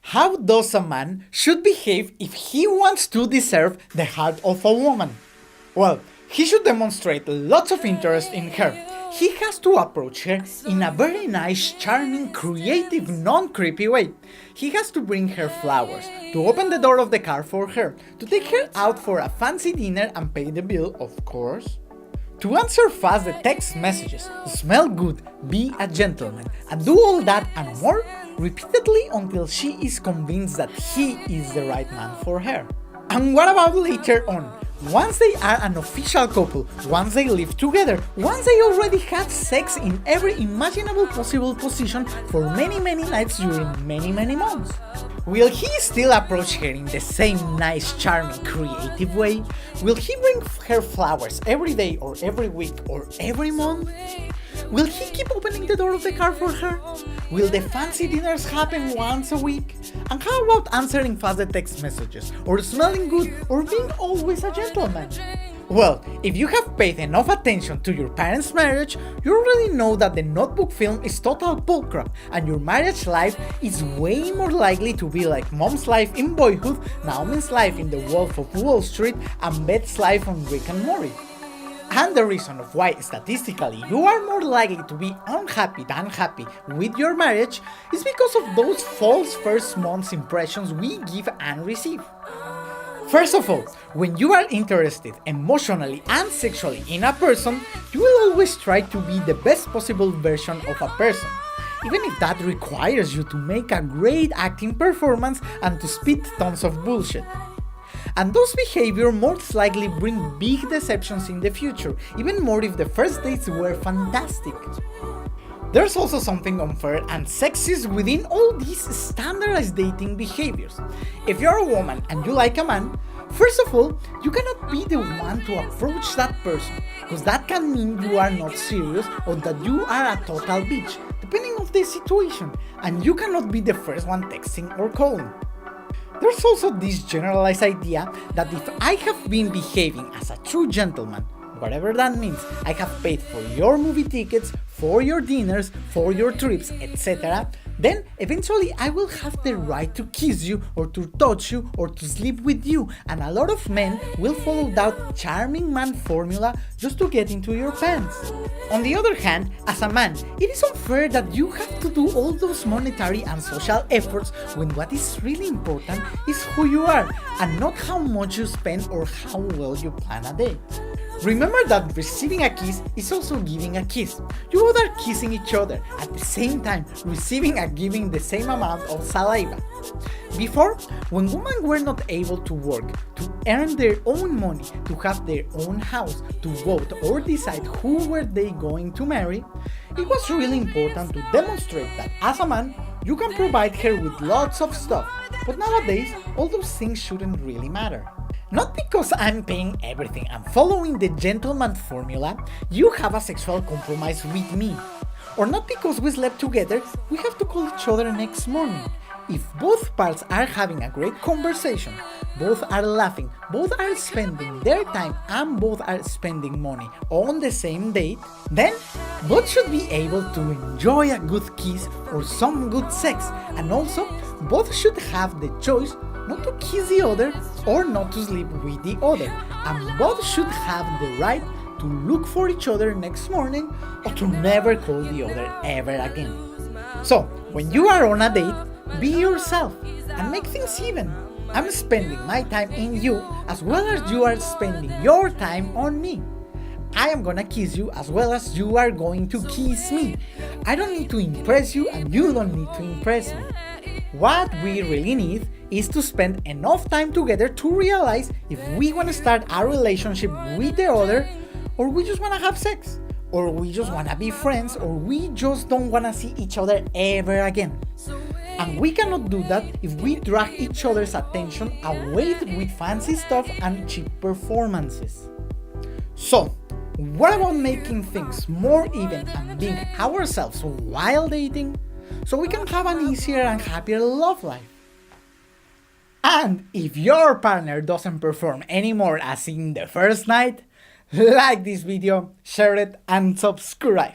How does a man should behave if he wants to deserve the heart of a woman? Well, he should demonstrate lots of interest in her. He has to approach her in a very nice, charming, creative, non-creepy way. He has to bring her flowers, to open the door of the car for her, to take her out for a fancy dinner and pay the bill, of course. To answer fast the text messages, smell good, be a gentleman, and do all that and more repeatedly until she is convinced that he is the right man for her. And what about later on? Once they are an official couple, once they live together, once they already had sex in every imaginable possible position for many nights during many months. Will he still approach her in the same nice, charming, creative way? Will he bring her flowers every day or every week or every month? Will he keep opening the door of the car for her? Will the fancy dinners happen once a week? And how about answering fast the text messages, or smelling good, or being always a gentleman? Well, if you have paid enough attention to your parents' marriage, you already know that the Notebook film is total bullcrap, and your marriage life is way more likely to be like Mom's life in Boyhood, Naomi's life in The Wolf of Wall Street, and Beth's life on Rick and Morty. And the reason of why statistically you are more likely to be unhappy than happy with your marriage is because of those false first month's impressions we give and receive. First of all, when you are interested emotionally and sexually in a person, you will always try to be the best possible version of a person, even if that requires you to make a great acting performance and to spit tons of bullshit. And those behaviors most likely bring big deceptions in the future, even more if the first dates were fantastic. There's also something unfair and sexist within all these standardized dating behaviors. If you're a woman and you like a man, first of all, you cannot be the one to approach that person, because that can mean you are not serious or that you are a total bitch, depending on the situation, and you cannot be the first one texting or calling. There's also this generalized idea that if I have been behaving as a true gentleman, whatever that means, I have paid for your movie tickets, for your dinners, for your trips, etc., then eventually I will have the right to kiss you or to touch you or to sleep with you, and a lot of men will follow that charming man formula just to get into your pants. On the other hand, as a man, it is unfair that you have to do all those monetary and social efforts when what is really important is who you are and not how much you spend or how well you plan a day. Remember that receiving a kiss is also giving a kiss. You both are kissing each other at the same time, receiving and giving the same amount of saliva. Before, when women were not able to work, to earn their own money, to have their own house, to vote or decide who were they going to marry, it was really important to demonstrate that as a man, you can provide her with lots of stuff. But nowadays, all those things shouldn't really matter. Not because I'm paying everything and following the gentleman formula, you have a sexual compromise with me. Or not because we slept together, we have to call each other next morning. If both parts are having a great conversation, both are laughing, both are spending their time and both are spending money on the same date, then both should be able to enjoy a good kiss or some good sex, and also both should have the choice not to kiss the other or not to sleep with the other, and both should have the right to look for each other next morning or to never call the other ever again. So, when you are on a date, be yourself and make things even. I'm spending my time in you as well as you are spending your time on me. I am gonna kiss you as well as you are going to kiss me. I don't need to impress you and you don't need to impress me. What we really need is to spend enough time together to realize if we want to start a relationship with the other, or we just want to have sex, or we just want to be friends, or we just don't want to see each other ever again. And we cannot do that if we drag each other's attention away with fancy stuff and cheap performances. So, what about making things more even and being ourselves while dating, so we can have an easier and happier love life? And if your partner doesn't perform anymore as in the first night, like this video, share it and subscribe.